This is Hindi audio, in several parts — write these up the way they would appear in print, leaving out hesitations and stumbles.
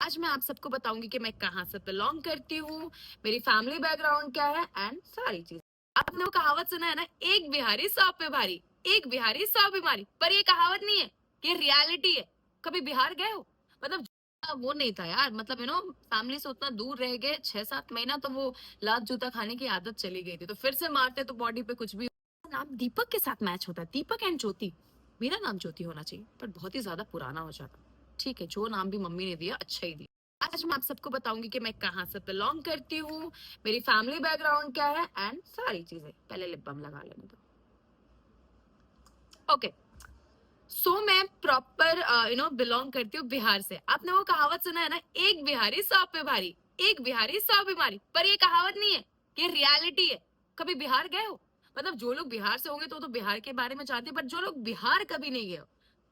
आज मैं आप सबको बताऊंगी कि मैं कहाँ से बिलोंग करती हूँ, मेरी फैमिली बैकग्राउंड क्या है एंड सारी चीजें। आपने वो कहावत सुना है ना, एक बिहारी 100 पे भारी, एक बिहारी 100 बीमारी। पर ये कहावत नहीं है, ये रियलिटी है। कभी बिहार गए हो? मतलब वो नहीं था यार, मतलब फैमिली से उतना दूर रह गए 6-7 महीना, तो वो लात जूता खाने की आदत चली गई थी, तो फिर से मारते तो बॉडी पे कुछ भी। नाम दीपक के साथ मैच होता है, दीपक एंड ज्योति। मेरा नाम ज्योति होना चाहिए, पर बहुत ही ज्यादा पुराना हो जाता। ठीक है, जो नाम भी मम्मी ने दिया अच्छा ही दिया। आज मैं आप सबको बताऊंगी कि मैं कहाँ से बिलोंग करती हूँ, मेरी फैमिली बैकग्राउंड क्या है एंड सारी चीजें। पहले लिप बाम लगा लेने दो। ओके, सो मैं प्रॉपर बिलोंग करती हूँ बिहार से। आपने वो कहावत सुना है ना, एक बिहारी 100 पे भारी, एक बिहारी 100 बीमारी। पर ये कहावत नहीं है, ये रियलिटी है। कभी बिहार गए हो? मतलब जो लोग बिहार से होंगे तो बिहार के बारे में जानते हैं, पर जो लोग बिहार कभी नहीं गए हो,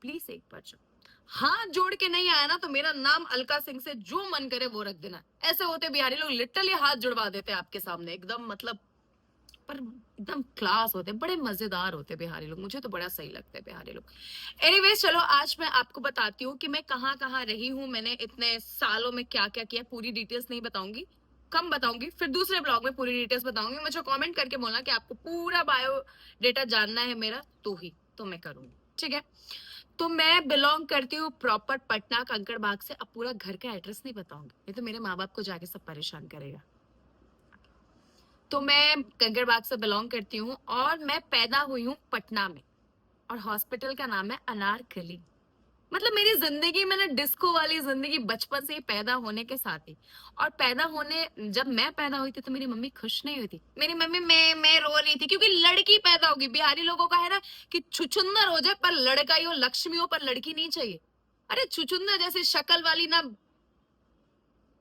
प्लीज एक बार जाओ। हाथ जोड़ के नहीं आया ना तो मेरा नाम अलका सिंह से जो मन करे वो रख देना। ऐसे होते बिहारी लोग, लिटरली हाथ जुड़वा देते हैं आपके सामने एकदम, मतलब पर एकदम क्लास होते हैं, बड़े मजेदार होते हैं बिहारी लोग। मुझे तो बड़ा सही लगता है बिहारी लोग। एनीवेज, चलो आज मैं आपको बताती हूँ कि मैं कहाँ कहाँ रही हूँ, मैंने इतने सालों में क्या क्या किया। पूरी डिटेल्स नहीं बताऊंगी, कम बताऊंगी, फिर दूसरे ब्लॉग में पूरी डिटेल्स बताऊंगी। मुझे कमेंट करके बोलना कि आपको पूरा बायो डेटा जानना है मेरा, तो मैं करूंगी। ठीक है, तो मैं बिलोंग करती हूँ प्रॉपर पटना कंकड़ बाग से। अब पूरा घर का एड्रेस नहीं बताऊंगी, नहीं तो मेरे माँ बाप को जाके सब परेशान करेगा। तो मैं कंकड़ बाग से बिलोंग करती हूँ और मैं पैदा हुई हूँ पटना में, और हॉस्पिटल का नाम है अनारकली। मतलब मेरी जिंदगी, मैंने डिस्को वाली जिंदगी बचपन से ही, पैदा होने के साथ ही। और पैदा होने, जब मैं पैदा हुई थी तो मेरी मम्मी खुश नहीं हुई थी। मेरी मम्मी मैं रो रही थी क्योंकि लड़की पैदा होगी। बिहारी लोगों का है ना कि छुछुंदर हो जाए पर लड़का ही हो, लक्ष्मी हो पर लड़की नहीं चाहिए। अरे छुछुंदर जैसी शक्ल वाली ना,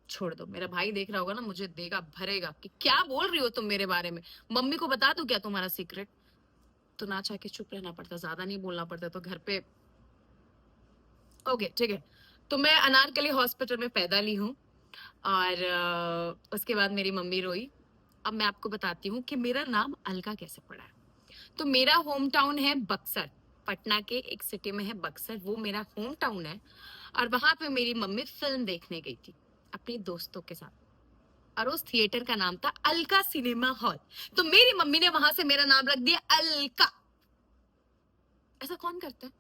छोड़ दो। मेरा भाई देख रहा होगा ना, मुझे देगा भरेगा कि क्या बोल रही हो तुम मेरे बारे में। मम्मी को बता दूं क्या तुम्हारा सीक्रेट? तो ना चाह के चुप रहना पड़ता, ज्यादा नहीं बोलना पड़ता, तो घर पे। ओके ठीक है, तो मैं अनारकली हॉस्पिटल में पैदा ली हूँ। और उसके बाद मेरी मम्मी रोई। अब मैं आपको बताती हूँ कि मेरा नाम अलका कैसे पड़ा है। तो मेरा होम टाउन है बक्सर, पटना के एक सिटी में है बक्सर, वो मेरा होम टाउन है। और वहां पे मेरी मम्मी फिल्म देखने गई थी अपने दोस्तों के साथ, और उस थिएटर का नाम था अलका सिनेमा हॉल। तो मेरी मम्मी ने वहां से मेरा नाम रख दिया अलका। ऐसा कौन करता है?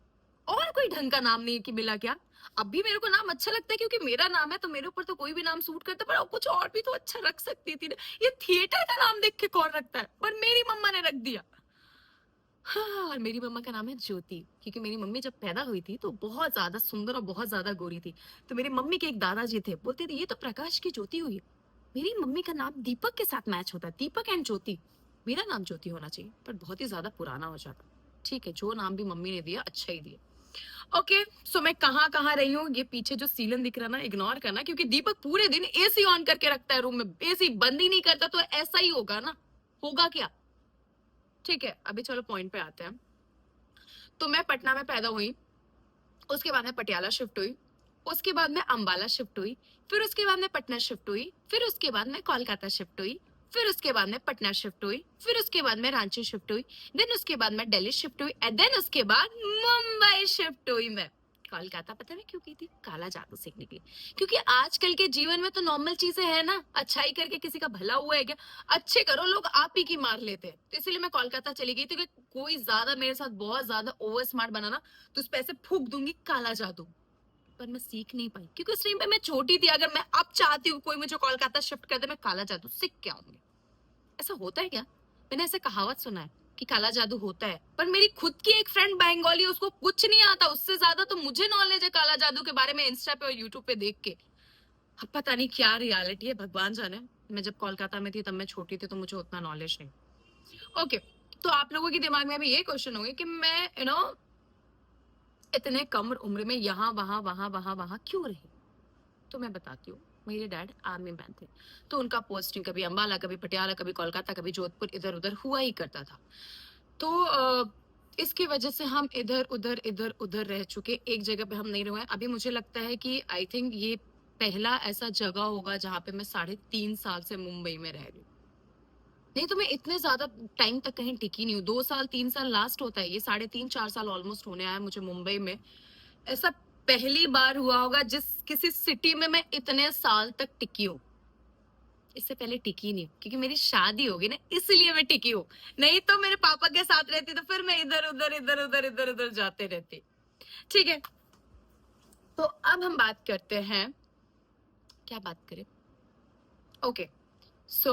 और कोई ढंग का नाम नहीं कि मिला क्या? अब भी मेरे को नाम अच्छा लगता है क्योंकि मेरा नाम है, तो मेरे ऊपर तो कोई भी नाम सूट करता है, पर कुछ और भी तो अच्छा रख सकती थी ना। ये थिएटर का नाम देख के कौन रखता है, पर मेरी मम्मा ने रख दिया। हाँ, और मेरी मम्मा का नाम है ज्योति, क्योंकि मेरी मम्मी जब पैदा हुई थी तो बहुत ज्यादा सुंदर और बहुत ज्यादा गोरी थी। तो मेरी मम्मी के एक दादाजी थे, बोलते थे ये तो प्रकाश की ज्योति हुई है। मेरी मम्मी का नाम दीपक के साथ मैच होता है, दीपक एंड ज्योति। मेरा नाम ज्योति होना चाहिए, पर बहुत ही ज्यादा पुराना हो जाता। ठीक है, जो नाम भी मम्मी ने दिया अच्छा ही दिया। ओके, सो मैं कहाँ कहाँ रही हूँ। ये पीछे जो सीलन दिख रहा ना, इग्नोर करना, क्योंकि दीपक पूरे दिन एसी ऑन करके रखता है रूम में, एसी बंद ही नहीं करता, तो ऐसा ही होगा ना, होगा क्या? ठीक है, अभी चलो पॉइंट पे आते हैं। तो मैं पटना में पैदा हुई, उसके बाद मैं पटियाला शिफ्ट हुई, उसके बाद मैं अंबाला शिफ्ट हुई, फिर उसके बाद मैं पटना शिफ्ट हुई, फिर उसके बाद मैं कोलकाता शिफ्ट हुई, फिर उसके बाद मैं पटना शिफ्ट हुई, फिर उसके बाद मैं रांची शिफ्ट हुई, देन उसके बाद मैं दिल्ली शिफ्ट हुई, एंड देन उसके बाद मुंबई शिफ्ट हुई। मैं कोलकाता पता नहीं क्यों की थी, काला जादू सीखने के लिए। क्योंकि आजकल के जीवन में तो नॉर्मल चीजें है ना, अच्छाई करके किसी का भला हुआ है क्या? अच्छे करो, लोग आप ही की मार लेते हैं। तो इसीलिए मैं कोलकाता चली गई थी कि कोई ज्यादा मेरे साथ बहुत ज्यादा ओवर स्मार्ट बनाना तो उस पे ऐसे फूक दूंगी काला जादू। पर मैं सीख नहीं पाई क्योंकि उस टाइम पे मैं छोटी थी। अगर मैं अब चाहती हूँ कोई मुझे कोलकाता शिफ्ट कर दे, मैं काला जादू सीख के आऊंगी। ऐसा होता है क्या? मैंने ऐसे कहावत सुना है कि काला जादू होता है, पर मेरी खुद की एक फ्रेंड बंगाली है, उसको कुछ नहीं आता। उससे ज्यादा तो मुझे नॉलेज है काला जादू के बारे में, इंस्टा पे और यूट्यूब पे देख के। अब पता नहीं क्या रियलिटी है, भगवान जाने। मैं जब कोलकाता में थी तब मैं छोटी थी, तो मुझे उतना नॉलेज नहीं। ओके, तो आप लोगों के दिमाग में अभी ये क्वेश्चन होंगे कि मैं इतने कम उम्र में यहाँ वहां वहां वहां वहां क्यों रही। तो मैं बताती हूँ, मेरे डैड आर्मी मैन थे, तो उनका पोस्टिंग कभी अंबाला, कभी पटियाला, कभी कोलकाता, कभी जोधपुर, इधर उधर हुआ ही करता था। तो इसकी वजह से हम इधर उधर रह चुके, एक जगह पे हम नहीं रहे हैं। अभी मुझे लगता है कि आई थिंक ये पहला ऐसा जगह होगा जहाँ पे मैं 3.5 साल से मुंबई में रह रही हूँ। नहीं तो मैं इतने ज्यादा टाइम तक कहीं टिकी नहीं हूँ। 2 साल 3 साल लास्ट होता है, ये 3.5 4 साल ऑलमोस्ट होने आया मुझे मुंबई में। ऐसा पहली बार हुआ होगा जिस किसी सिटी में मैं इतने साल तक टिकी हूँ, इससे पहले टिकी नहीं, क्योंकि मेरी शादी होगी ना, इसलिए मैं टिकी हूँ। नहीं तो मेरे पापा के साथ रहती तो फिर मैं इधर उधर इधर उधर इधर उधर जाते रहती। ठीक है, तो अब हम बात करते हैं, क्या बात करें, ओके। सो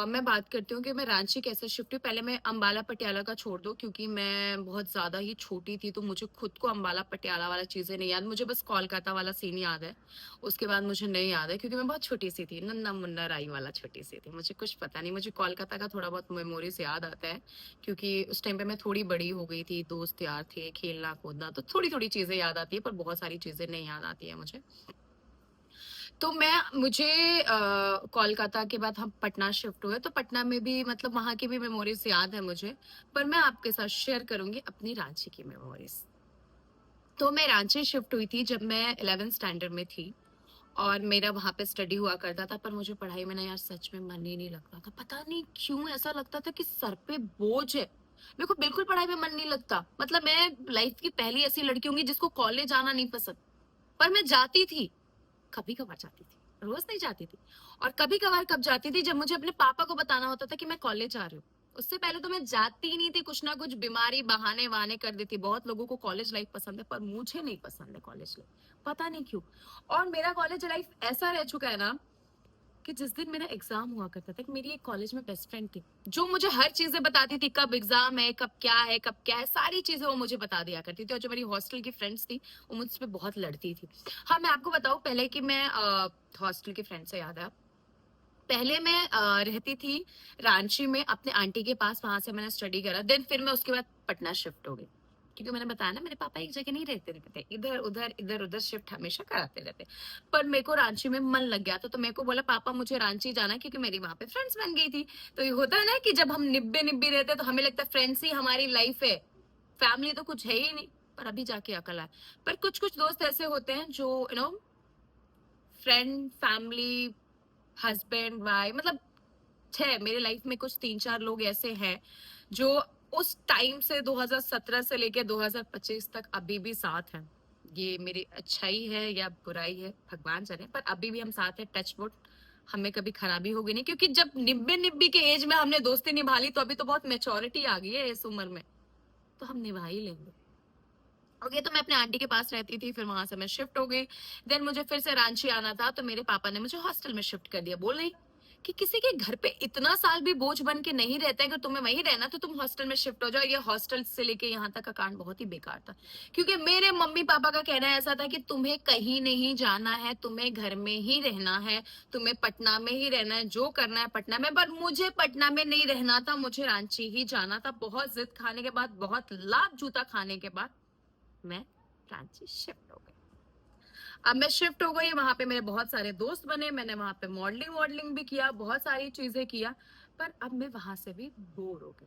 मैं बात करती हूँ कि मैं रांची कैसे शिफ्ट हुई। पहले मैं अंबाला पटियाला का छोड़ दो, क्योंकि मैं बहुत ज्यादा ही छोटी थी, तो मुझे खुद को अंबाला पटियाला वाला चीजें नहीं याद, मुझे बस कोलकाता वाला सीन याद है। उसके बाद मुझे नहीं याद है, क्योंकि मैं बहुत छोटी सी थी, नन्ना मुन्ना राई वाला छोटी सी थी, मुझे कुछ पता नहीं। मुझे कोलकाता का थोड़ा बहुत मेमोरीज याद आता है, क्योंकि उस टाइम पे मैं थोड़ी बड़ी हो गई थी, दोस्त यार थे, खेलना कूदना, तो थोड़ी थोड़ी चीजें याद आती है, पर बहुत सारी चीजें नहीं याद आती है मुझे। तो मुझे कोलकाता के बाद हम पटना शिफ्ट हुए, तो पटना में भी मतलब वहां की भी मेमोरीज याद है मुझे, पर मैं आपके साथ शेयर करूंगी अपनी रांची की मेमोरीज। तो मैं रांची शिफ्ट हुई थी जब मैं 11th स्टैंडर्ड में थी, और मेरा वहां पे स्टडी हुआ करता था, पर मुझे पढ़ाई में ना यार सच में मन ही नहीं लगता था। पता नहीं क्यों ऐसा लगता था कि सर पे बोझ है। मेरे को बिल्कुल पढ़ाई में मन नहीं लगता, मतलब मैं लाइफ की पहली ऐसी लड़की होंगी जिसको कॉलेज जाना नहीं पसंद, पर मैं जाती थी, कभी कभार जाती थी, रोज नहीं जाती थी। और कभी कभार कब जाती थी, जब मुझे अपने पापा को बताना होता था कि मैं कॉलेज जा रही हूँ। उससे पहले तो मैं जाती ही नहीं थी, कुछ ना कुछ बीमारी बहाने वहाने कर देती। बहुत लोगों को कॉलेज लाइफ पसंद है, पर मुझे नहीं पसंद है कॉलेज लाइफ, पता नहीं क्यों। और मेरा कॉलेज लाइफ ऐसा रह चुका है ना, कि जिस दिन मेरा एग्जाम हुआ करता था, कि मेरी एक कॉलेज में बेस्ट फ्रेंड थी, जो मुझे हर चीजें बताती थी, कब एग्जाम है, कब क्या है, कब क्या है, सारी चीजें वो मुझे बता दिया करती थी। और जो मेरी हॉस्टल की फ्रेंड्स थी, वो मुझसे बहुत लड़ती थी। हाँ, मैं आपको बताऊं पहले कि मैं हॉस्टल की फ्रेंड से याद है, पहले मैं रहती थी रांची में अपने आंटी के पास, वहां से मैंने स्टडी करा, देन फिर मैं उसके बाद पटना शिफ्ट हो गई, क्योंकि मैंने बताया ना मेरे पापा एक जगह नहीं रहते रहते, इधर उधर शिफ्ट हमेशा कराते रहते। पर मेरे को रांची में मन लग गया था, तो मेरे को बोला पापा मुझे रांची जाना है, क्योंकि मेरी वहां पे फ्रेंड्स बन गई थी। तो ये होता है ना कि जब हम निब्बे निब्बी रहते तो हमें लगता है फ्रेंड्स ही हमारी लाइफ है, फैमिली तो कुछ है ही नहीं। पर अभी जाके अकल आया। पर कुछ कुछ दोस्त ऐसे होते हैं जो फ्रेंड फैमिली हस्बैंड वाइफ, मतलब है मेरे लाइफ में कुछ 3-4 लोग ऐसे हैं जो उस टाइम से 2017 से लेके 2025 तक अभी भी साथ हैं। ये मेरी अच्छाई है या बुराई है भगवान जाने, पर अभी भी हम साथ हैं, टच वुड। हमें कभी खराबी होगी नहीं, क्योंकि जब निब्बे निब्बी के एज में हमने दोस्ती निभा ली, तो अभी तो बहुत मेच्योरिटी आ गई है इस उम्र में, तो हम निभा ही लेंगे। ओके, तो मैं अपने आंटी के पास रहती थी, फिर वहां से मैं शिफ्ट हो गई। देन मुझे फिर से रांची आना था, तो मेरे पापा ने मुझे हॉस्टल में शिफ्ट कर दिया। बोल रही कि किसी के घर पे इतना साल भी बोझ बन के नहीं रहता है, अगर तुम्हें वहीं रहना तो तुम हॉस्टल में शिफ्ट हो जाओ। ये हॉस्टल से लेके यहाँ तक का कांड बहुत ही बेकार था, क्योंकि मेरे मम्मी पापा का कहना ऐसा था कि तुम्हें कहीं नहीं जाना है, तुम्हें घर में ही रहना है, तुम्हें पटना में ही रहना है, जो करना है पटना में। पर मुझे पटना में नहीं रहना था, मुझे रांची ही जाना था। बहुत जिद खाने के बाद, बहुत लात जूता खाने के बाद मैं रांची शिफ्ट हो गई। अब मैं शिफ्ट हो गई, वहां पे मेरे बहुत सारे दोस्त बने, मैंने वहां पे मॉडलिंग वॉडलिंग भी किया, बहुत सारी चीजें किया। पर अब मैं वहां से भी बोर हो गई।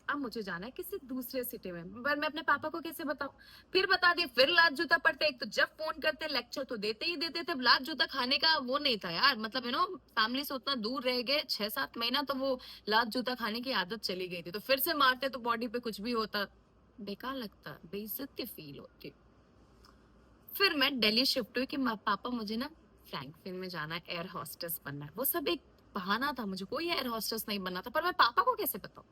अब मुझे जाना है किसी दूसरे सिटी में, पर मैं अपने पापा को कैसे बताऊं? फिर बता दी, फिर लात जूता पड़ते। एक तो जब फोन करते लेक्चर तो देते ही देते थे, लात जूता खाने का वो नहीं था यार, मतलब फैमिली से उतना दूर रह गए 6-7 महीना, तो वो लात जूता खाने की आदत चली गई थी। तो फिर से मारते तो बॉडी पे कुछ भी होता, बेकार लगता, बेइज्जती फील होती। फिर मैं दिल्ली शिफ्ट हुई कि पापा मुझे ना फ्रैंकफिन में जाना है, एयर हॉस्टेस बनना है। वो सब एक बहाना था, मुझे कोई एयर हॉस्टेस नहीं बनना था, पर मैं पापा को कैसे बताऊं?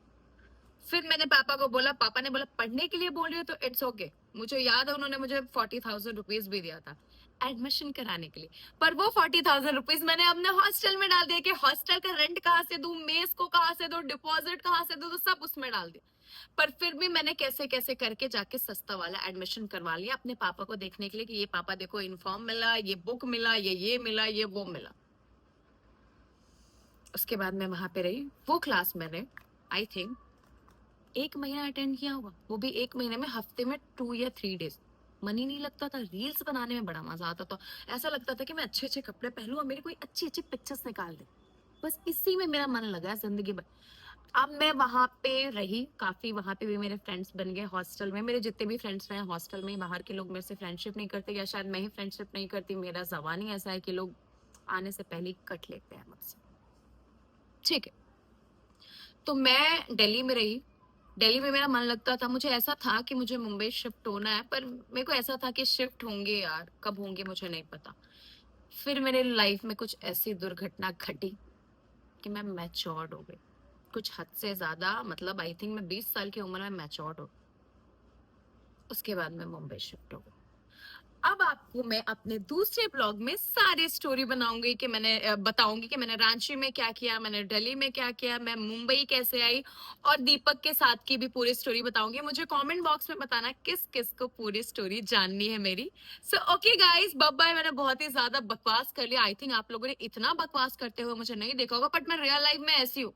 फिर मैंने पापा को बोला, पापा ने बोला पढ़ने के लिए बोल रही हो तो इट्स ओके। मुझे याद है उन्होंने मुझे 40,000 रुपीज भी दिया था एडमिशन कराने के लिए, पर वो 40,000 रुपीज मैंने अपने हॉस्टल में डाल दिया, कि हॉस्टल का रेंट कहाँ से दूं, मेस को कहाँ से दूं, डिपॉजिट कहाँ से दूं, तो सब उसमें डाल दिया। पर फिर भी मैंने कैसे कैसे करके जाके सस्ता वाला एडमिशन करवा लिया, अपने पापा को देखने के लिए कि ये पापा देखो यूनिफॉर्म मिला, ये बुक मिला, ये मिला, ये वो मिला। उसके बाद मैं वहां पे रही। वो क्लास मैंने आई थिंक 1 महीना अटेंड किया होगा, वो भी 1 महीने में हफ्ते में 2 या 3 डेज। मन ही नहीं लगता था, रील्स बनाने में बड़ा मजा आता था। ऐसा लगता था कि मैं अच्छे अच्छे कपड़े पहनूं और मेरी कोई अच्छी अच्छी पिक्चर्स निकाल दे, बस इसी में मेरा मन लगा जिंदगी भर। अब मैं वहां पे रही काफी, वहां पे भी मेरे फ्रेंड्स बन गए। हॉस्टल में मेरे जितने भी फ्रेंड्स रहे हॉस्टल में, बाहर के लोग मेरे से फ्रेंडशिप नहीं करते, या शायद मैं ही फ्रेंडशिप नहीं करती, मेरा जबान ही ऐसा है कि लोग आने से पहले ही कट लेते हैं मुझसे। ठीक है, तो मैं दिल्ली में रही, दिल्ली में मेरा मन लगता था, मुझे ऐसा था कि मुझे मुंबई शिफ्ट होना है, पर मेरे को ऐसा था कि शिफ्ट होंगे यार, कब होंगे मुझे नहीं पता। फिर मेरे लाइफ में कुछ ऐसी दुर्घटना घटी कि मैं मैच्योर्ड हो गई, कुछ हद से ज्यादा, मतलब आई थिंक मैं 20 साल की उम्र में मैच्योर्ड हो। उसके बाद मैं मुंबई शिफ्ट हो गई। अब आपको मैं अपने दूसरे ब्लॉग में सारी स्टोरी बनाऊंगी कि बताऊंगी कि मैंने रांची में क्या किया, मैंने दिल्ली में क्या किया, मैं मुंबई कैसे आई, और दीपक के साथ की भी पूरी स्टोरी बताऊंगी। मुझे कमेंट बॉक्स में बताना किस किस को पूरी स्टोरी जाननी है मेरी। So okay guys, bye bye. मैंने बहुत ही ज्यादा बकवास कर लिया। आई थिंक आप लोगों ने इतना बकवास करते हुए मुझे नहीं देखा होगा, बट मैं रियल लाइफ में ऐसी हूँ।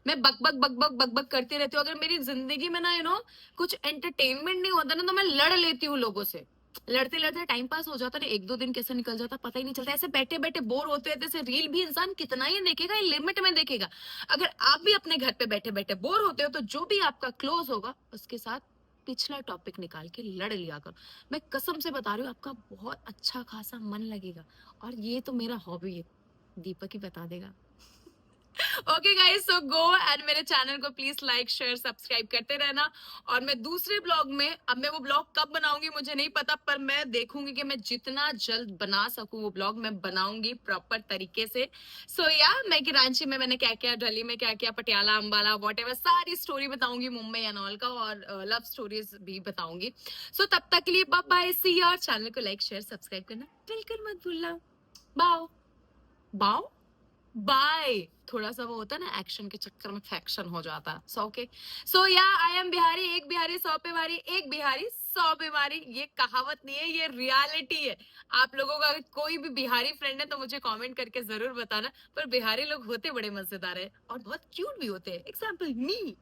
मैं बक बक बक बक बक बक करती रहती हूँ। अगर मेरी जिंदगी में ना कुछ एंटरटेनमेंट नहीं होता ना, तो मैं लड़ लेती हूँ लोगों से। लड़ते लड़ते टाइम पास हो जाता है, एक दो दिन कैसे निकल जाता पता ही नहीं चलता। ऐसे बैठे बैठे बोर होते रहते, ऐसे रील भी इंसान कितना ही देखेगा, लिमिट में देखेगा। अगर आप भी अपने घर पे बैठे बैठे बोर होते हो, तो जो भी आपका क्लोज होगा उसके साथ पिछला टॉपिक निकाल के लड़ लिया करो। मैं कसम से बता रही हूँ, आपका बहुत अच्छा खासा मन लगेगा। और ये तो मेरा हॉबी है, दीपक ही बता देगा। Okay guys, so go and मेरे चैनल को प्लीज लाइक शेयर सब्सक्राइब करते रहना। और मैं दूसरे ब्लॉग में, अब मैं वो ब्लॉग कब बनाऊंगी मुझे नहीं पता, पर मैं देखूंगी कि मैं जितना जल्द बना सकूं वो ब्लॉग मैं बनाऊंगी प्रॉपर तरीके से। सो या मैं कि रांची में मैंने क्या किया, दिल्ली में क्या किया, पटियाला, अंबाला, वॉट सारी स्टोरी बताऊंगी मुंबई एंड ऑल का, और लव स्टोरीज भी बताऊंगी। सो तब तक के लिए बाय बाय, सी यू। और चैनल को लाइक शेयर सब्सक्राइब करना बिल्कुल मत भूलना। बाओ बाओ बाय। थोड़ा सा वो होता है ना, एक्शन के चक्कर में फैक्शन हो जाता है। सो ओके, सो या आई एम बिहारी, एक बिहारी 100 पे भारी, एक बिहारी 100 बीमारी। ये कहावत नहीं है, ये रियलिटी है। आप लोगों का अगर कोई भी बिहारी फ्रेंड है तो मुझे कमेंट करके जरूर बताना। पर बिहारी लोग होते बड़े मजेदार है और बहुत क्यूट भी होते हैं, एग्जाम्पल मी।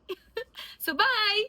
सो बाय।